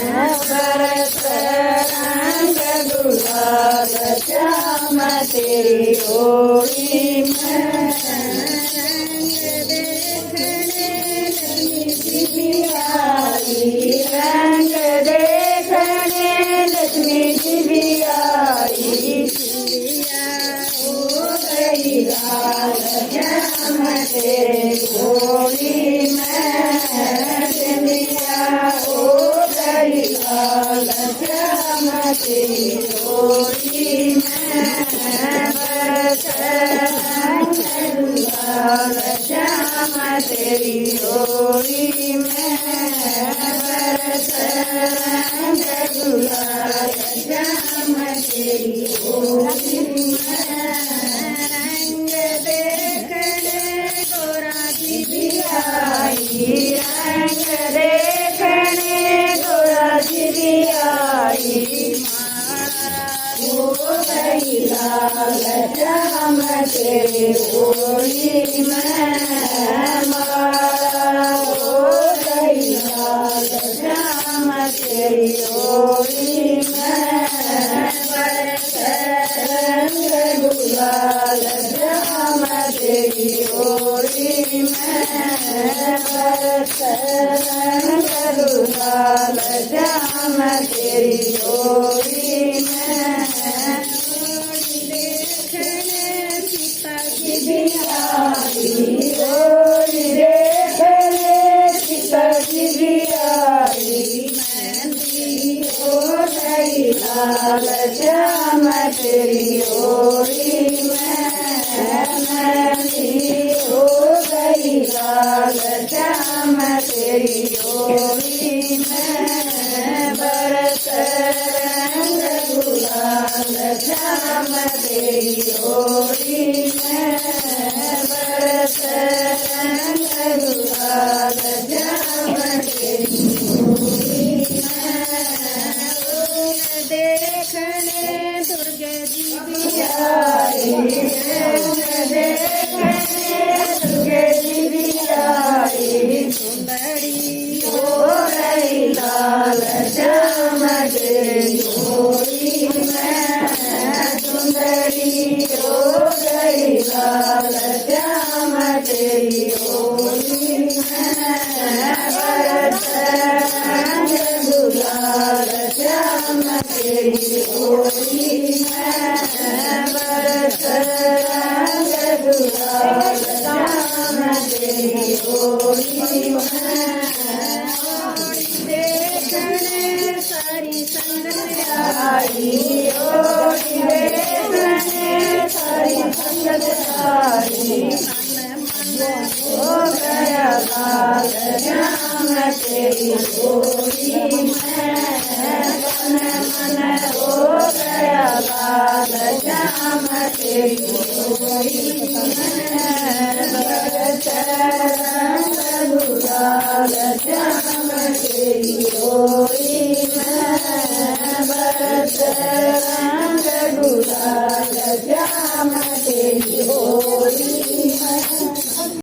बरस रंग गुलाल श्याम तेरी होली में रंग देखने लक्ष्मी जी आई रंग देखने लक्ष्मी जी आई हो गई लाल श्याम तेरे होली में हो गई लाल श्याम तेरी होली में बरस रंग गुलाल श्याम तेरी होली में बरस रंग गुलाल श्याम तेरी होली में रंग देखने गोरा दीदी आई रंग देखने गोरा दीदी आई हो गई लाल श्याम तेरी होली में माला हो गई लाल श्याम तेरी होली में बरस रंग गुलाल श्याम तेरी होली में बरस रंग गुलाल श्याम तेरी होली में देखने सीता जी भी आई होली देखने सीता जी भी आई मेहंदी हो गई लाल श्याम तेरी होली में मेहंदी हो गई लाल श्याम तेरी होली में बरस रंग गुलाल श्याम तेरी होली में बरस रंग गुलाल श्याम तेरी होली में देखने दुर्गे जी भी आई देखने दुर्गे जी भी आई सुंदरी हो गई लाल श्याम तेरी होली में सुंदरी हो गई लाल श्याम तेरी होली में बरस रंग गुलाल श्याम तेरी होली में बरस रंग गुलाल श्याम तेरी होली में देखने सारी संगत आई होली देखने सारी संगत आई हो गया लाल श्याम तेरी होली में मन हो गया लाल श्याम तेरी होली में बरस रंग गुलाल श्याम तेरी